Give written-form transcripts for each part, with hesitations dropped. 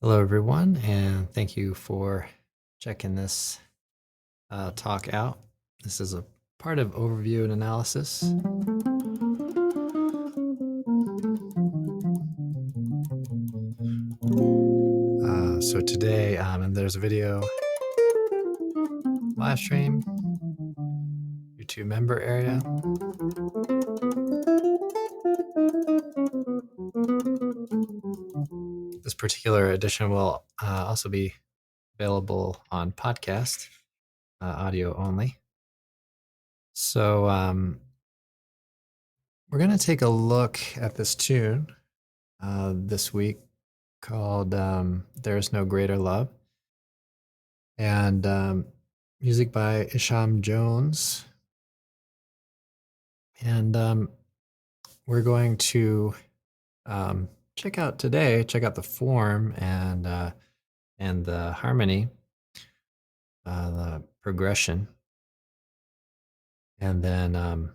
Hello, everyone, and thank you for checking this talk out. This is a part of overview and analysis. So today, and there's a video live stream, YouTube member area. This particular edition will also be available on podcast, audio only. So we're going to take a look at this tune this week called There's No Greater Love. And music by Isham Jones. And we're going to check out the form and the harmony, the progression. And then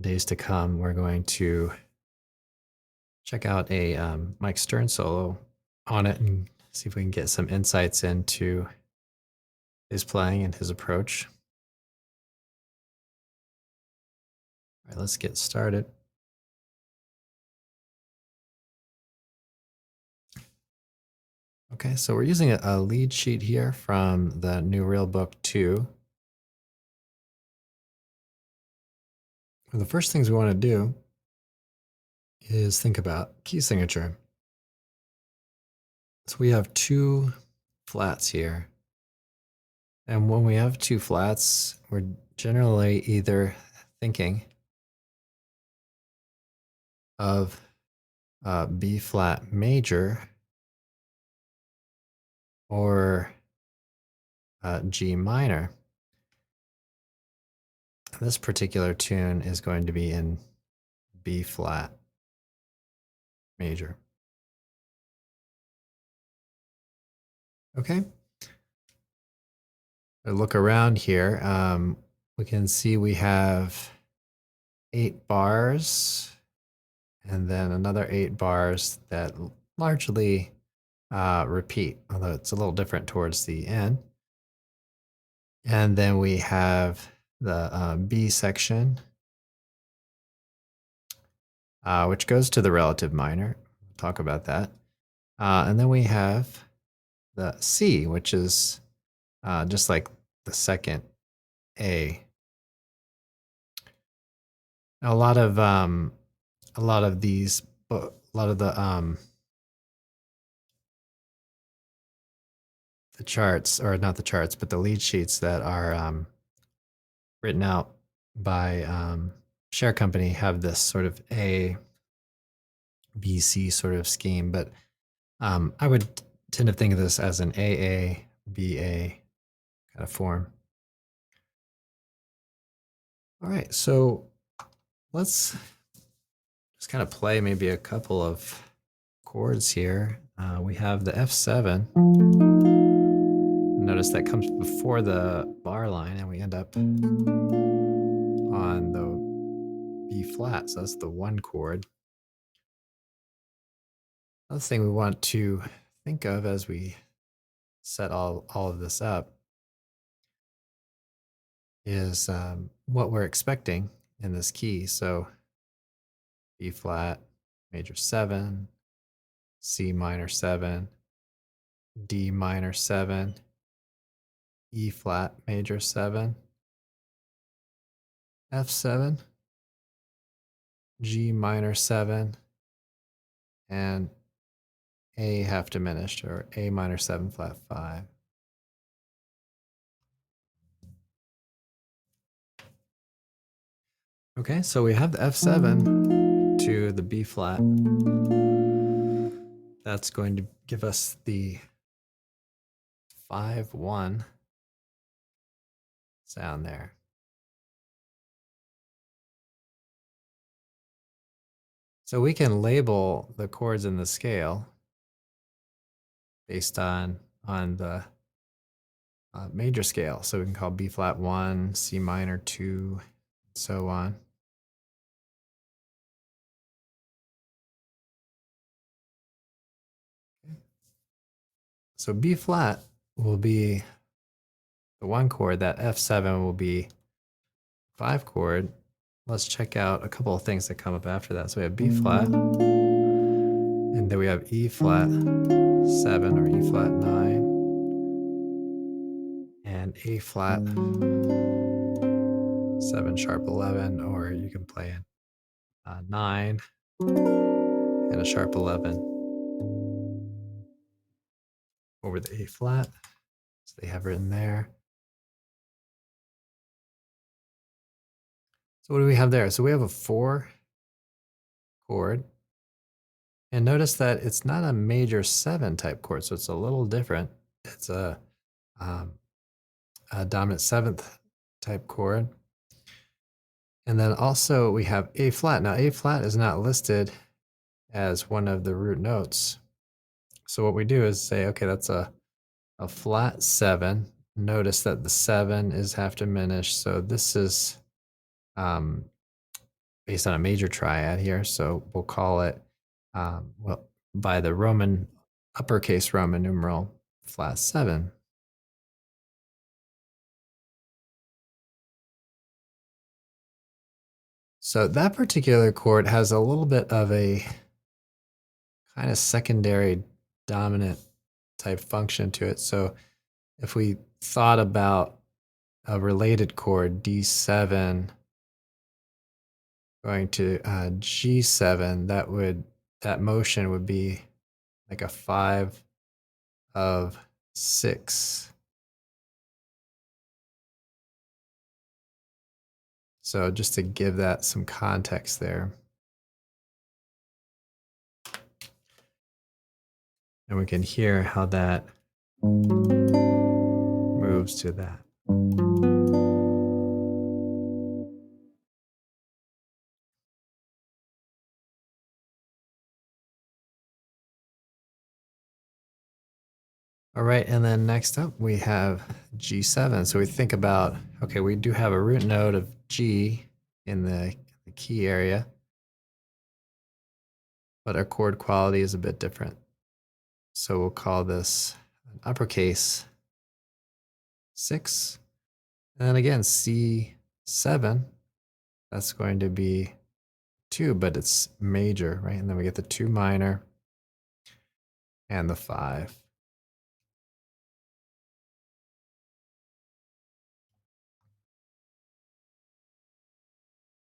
days to come, we're going to check out a Mike Stern solo on it and see if we can get some insights into his playing and his approach. All right, let's get started. Okay, so we're using a lead sheet here from the New Real Book 2. And the first things we want to do is think about key signature. So we have two flats here. And when we have two flats, we're generally either thinking of B flat major or G minor. This particular tune is going to be in B flat major. Okay. Look around here. We can see we have 8 bars and then another 8 bars that largely repeat, although it's a little different towards the end. And then we have the B section, which goes to the relative minor. We'll talk about that. And then we have the C, which is just like the second A. Now, a lot of the charts, or not the charts, but the lead sheets that are written out by Share Company have this sort of A, B, C sort of scheme, but I would tend to think of this as an AA, BA kind of form. All right, so let's just kind of play maybe a couple of chords here. We have the F7. Notice that comes before the bar line, and we end up on the B flat, so that's the 1 chord. Another thing we want to think of as we set all of this up is what we're expecting in this key. So B flat major 7, C minor 7, D minor 7, E flat major 7, F7, G minor 7, and A half diminished, or A minor 7 flat 5. Okay, so we have the F7 to the B flat. That's going to give us the 5-1 sound there. So we can label the chords in the scale based on the major scale. So we can call B flat 1, C minor 2, and so on. Okay. So B flat will be the 1 chord, that F7 will be 5 chord. Let's check out a couple of things that come up after that. So we have B flat, and then we have E flat 7 or E flat 9, and A flat 7 sharp 11, or you can play in 9 and a sharp 11 over the A flat. So they have written there. So what do we have there? So we have a 4 chord. And notice that it's not a major 7 type chord, so it's a little different. It's um, a dominant 7th type chord. And then also we have A flat. Now A flat is not listed as one of the root notes. So what we do is say, okay, that's a flat 7. Notice that the 7 is half diminished. So this is based on a major triad here. So we'll call it, well, by the Roman, uppercase Roman numeral, flat 7. So that particular chord has a little bit of a kind of secondary dominant type function to it. So if we thought about a related chord, D7, going to G7, that motion would be like a 5 of 6. So just to give that some context there. And we can hear how that moves to that. All right, and then next up we have G7. So we think about, okay, we do have a root note of G in the key area, but our chord quality is a bit different. So we'll call this an uppercase 6. And then again, C7, that's going to be 2, but it's major, right? And then we get the 2 minor and the 5.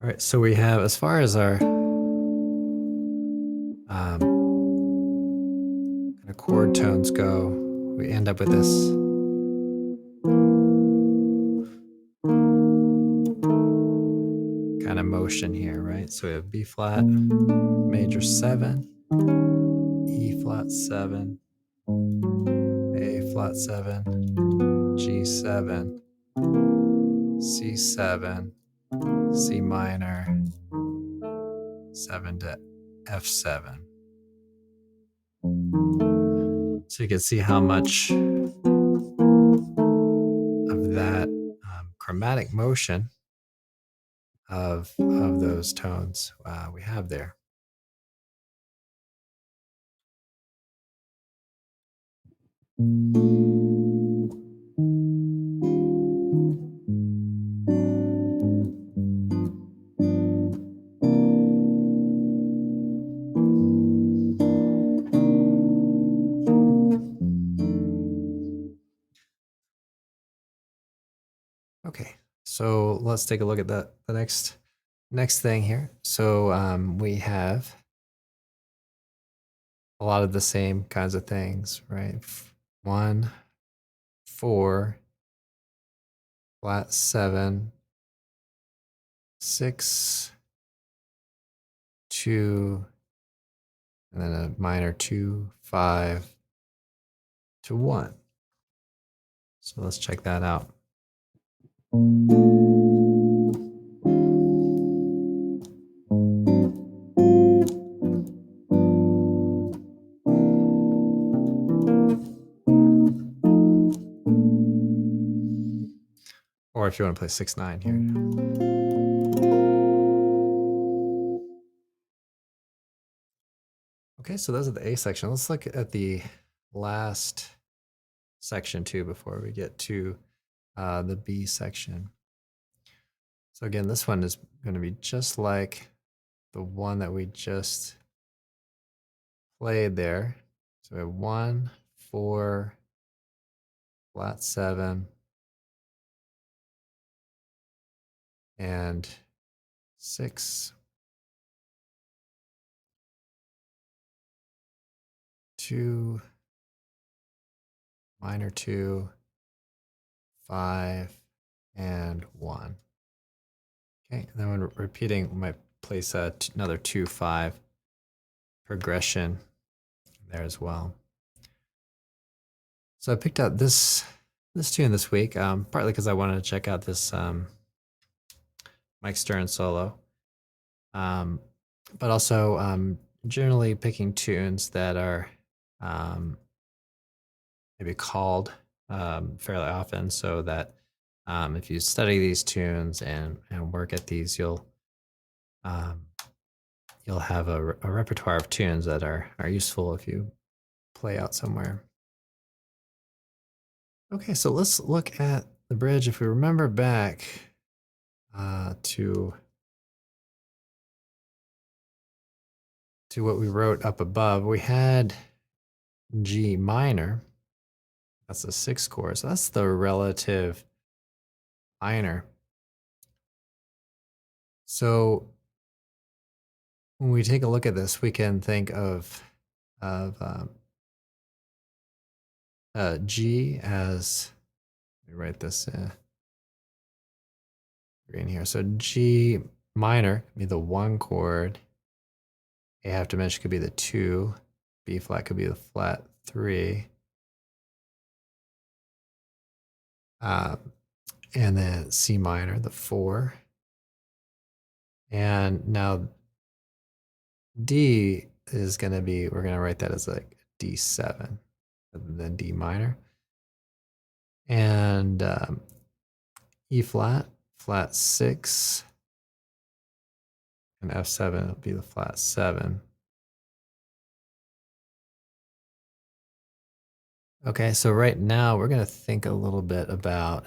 All right, so we have, as far as our kind of chord tones go, we end up with this kind of motion here, right? So we have B flat, major 7, E flat 7, A flat 7, G7, C7, C minor, 7 to F7. So you can see how much of that chromatic motion of those tones we have there. Okay, so let's take a look at the next thing here. So we have a lot of the same kinds of things, right? 1, 4, flat 7, 6, 2, and then a minor 2, 5 to 1. So let's check that out. Or if you want to play 6/9 here. Okay, so those are the A section. Let's look at the last section 2 before we get to the B section. So again, this one is going to be just like the one that we just played there. So we have 1, 4, flat 7, and 6, 2, minor 2, 5, and 1. Okay, and then when repeating, we might place another 2, 5 progression there as well. So I picked out this tune this week, partly because I wanted to check out this Mike Stern solo, but also generally picking tunes that are maybe called fairly often, so that if you study these tunes and work at these, you'll have a repertoire of tunes that are useful if you play out somewhere. Okay, so let's look at the bridge. If we remember back to what we wrote up above, we had G minor. That's the 6th chord. So that's the relative minor. So when we take a look at this, we can think of G as, let me write this green here. So G minor could be the 1 chord. A half diminished could be the 2. B flat could be the flat 3. And then C minor, the 4. And now D is going to be, we're going to write that as like D7 rather than D minor. And E flat, flat 6. And F7 will be the flat 7. Okay, so right now we're going to think a little bit about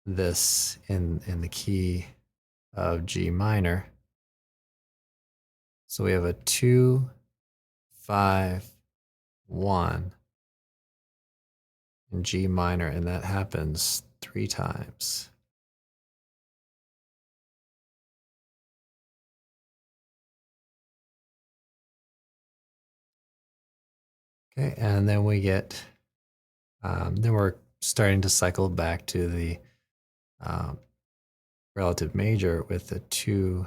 this in the key of G minor. So we have a 2, 5, 1 in G minor, and that happens 3 times. Okay, and then we get, then we're starting to cycle back to the relative major with the 2,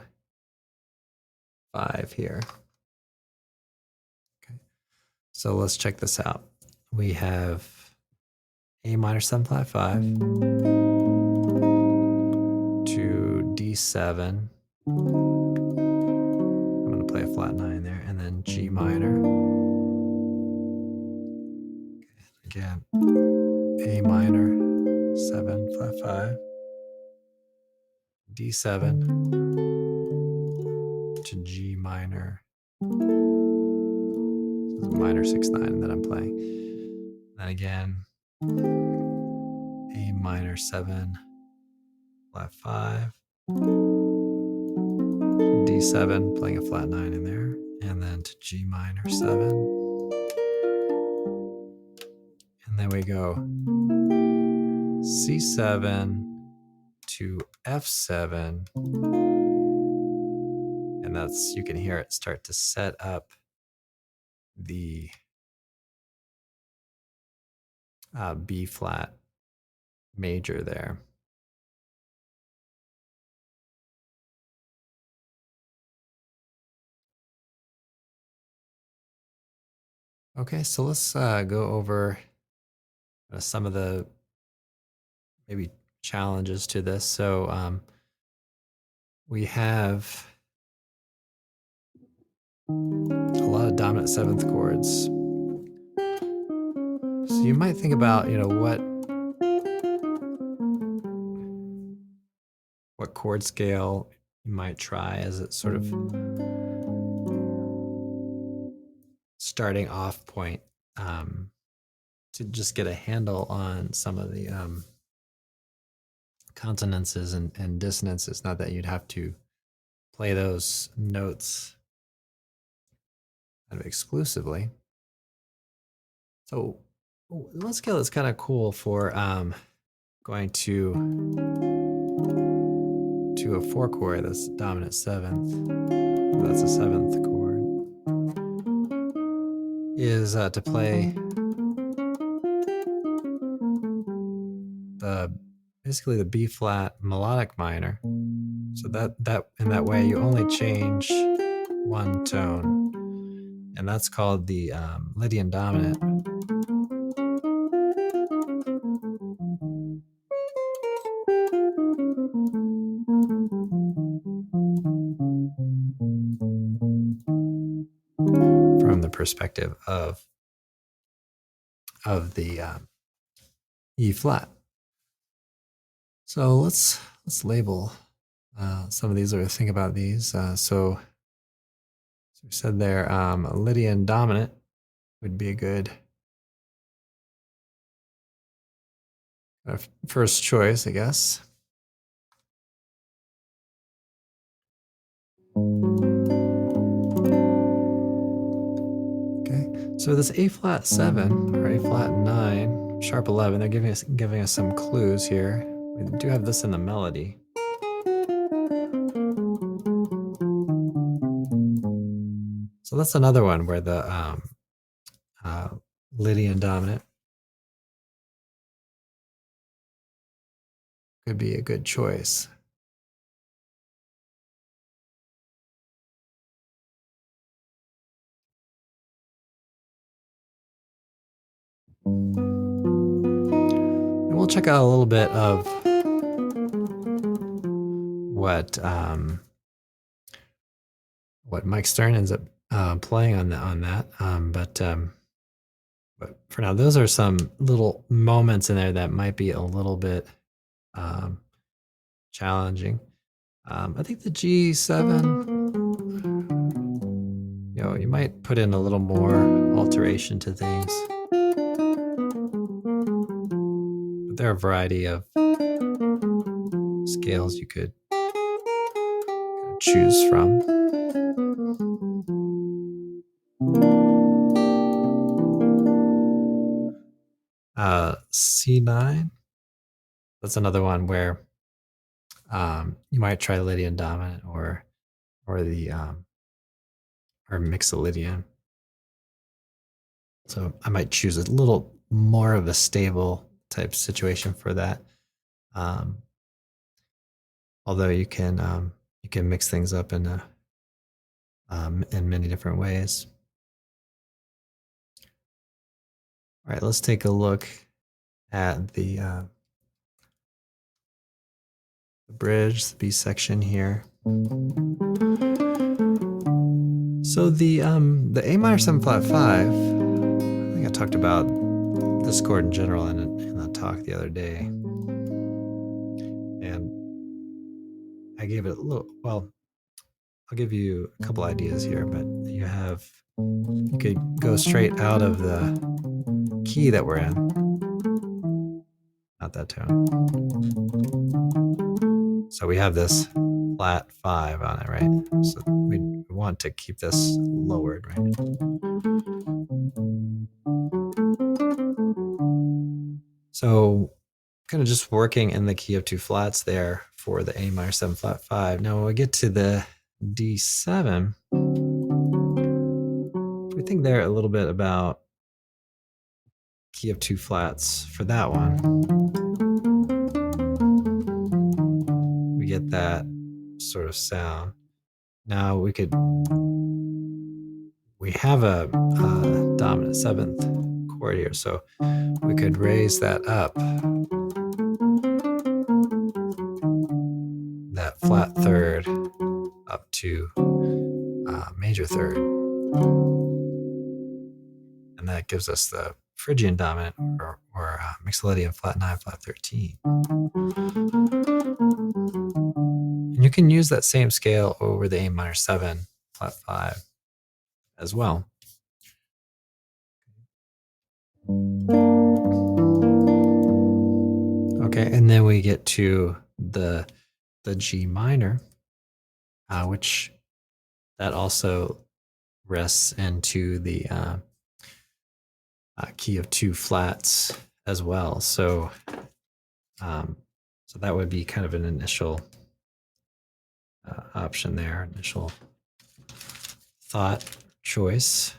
5 here. Okay, so let's check this out. We have A minor 7 flat 5 to D7. I'm going to play a flat 9 there, and then G minor. Okay, again, A minor 7 flat 5, D7 to G minor. So it's a minor 6 9 that I'm playing. Then again, A minor 7 flat 5, D7, playing a flat 9 in there, and then to G minor 7. And then we go C7 to F7. And that's, you can hear it start to set up the B flat major there. Okay, so let's go over some of the maybe challenges to this. So we have a lot of dominant 7th chords. So you might think about, what chord scale you might try as it's sort of starting off point to just get a handle on some of the consonances and dissonances. Not that you'd have to play those notes kind of exclusively. So one scale that's kind of cool for going to a 4 chord, that's dominant 7th, that's a 7th chord, is to play basically the B flat melodic minor. So that in that way you only change one tone, and that's called the Lydian dominant. From the perspective of the E flat. So let's label some of these or think about these. So we said there, Lydian dominant would be a good first choice, I guess. Okay, so this A flat 7 or A flat 9, sharp 11, they're giving us some clues here. We do have this in the melody. So that's another one where the Lydian dominant could be a good choice. And we'll check out a little bit of what Mike Stern ends up playing on that. But for now, those are some little moments in there that might be a little bit challenging. I think the G7, you might put in a little more alteration to things. But there are a variety of scales you could choose from. C9, that's another one where you might try Lydian dominant or the or Mixolydian. So I might choose a little more of a stable type situation for that. Although you can mix things up in many different ways. All right, let's take a look at the bridge, the B section here. So the A minor 7 flat 5, I think I talked about this chord in general in the talk the other day. And I gave it a little, well, I'll give you a couple ideas here, but you could go straight out of the key that we're in. Not that tone. So we have this flat 5 on it, right? So we want to keep this lowered, right? So kind of just working in the key of 2 flats there for the A minor 7 flat 5. Now when we get to the D7, we think there a little bit about key of 2 flats for that one. We get that sort of sound. Now we have a dominant 7th chord here, so we could raise that up, that flat 3rd up to major 3rd, and that gives us the Phrygian dominant or Mixolydian flat 9 flat 13. And you can use that same scale over the A minor 7 flat 5 as well. Okay, and then we get to the G minor, which that also rests into the key of 2 flats as well. So so that would be kind of an initial option there, initial thought choice.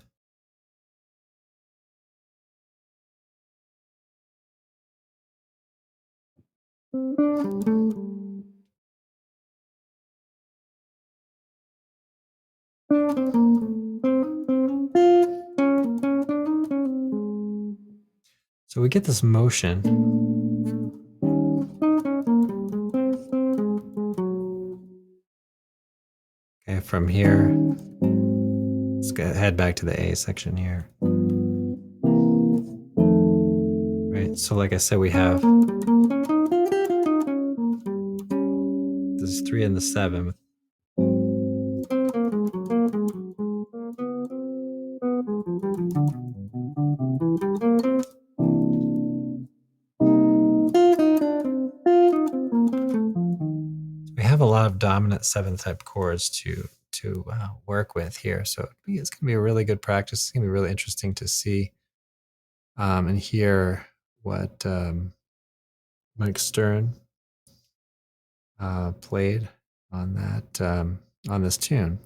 So we get this motion. Okay, from here, let's head back to the A section here. Right, so like I said, we have this 3 and the 7. We have a lot of dominant 7th type chords to work with here, so it's going to be a really good practice. It's going to be really interesting to see and hear what Mike Stern played on that on this tune.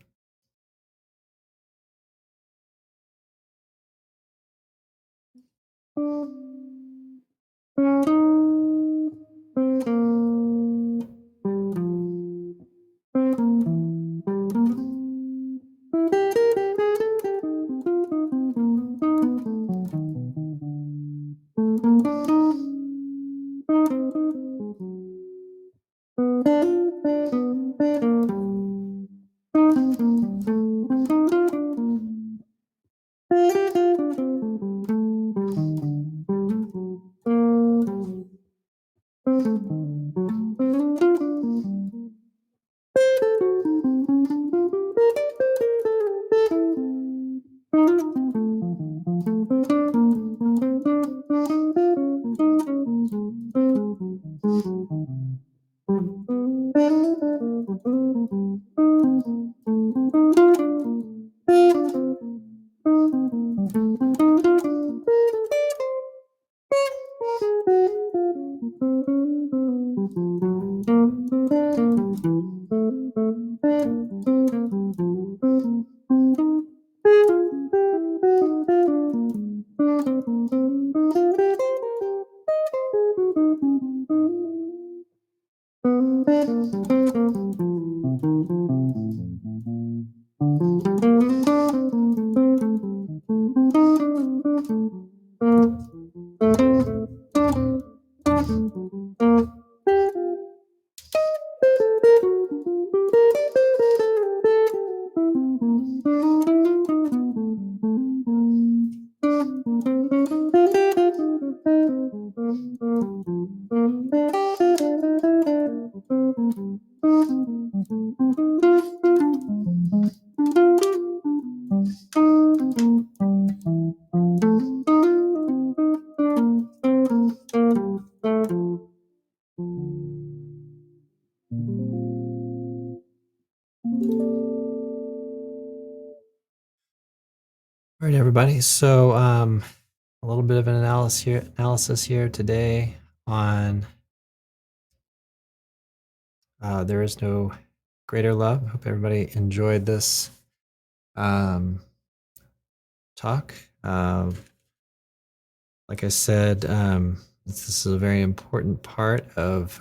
All right, everybody. So a little bit of an analysis here today on There Is No Greater Love. Hope everybody enjoyed this talk. Like I said, this is a very important part of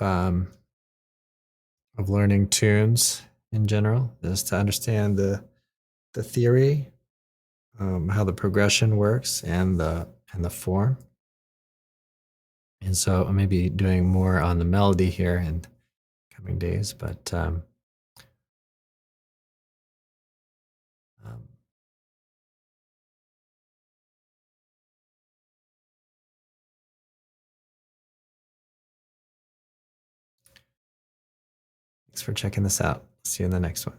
learning tunes in general, is to understand the theory, how the progression works, and the form. And so I may be doing more on the melody here in coming days, but thanks for checking this out. See you in the next one.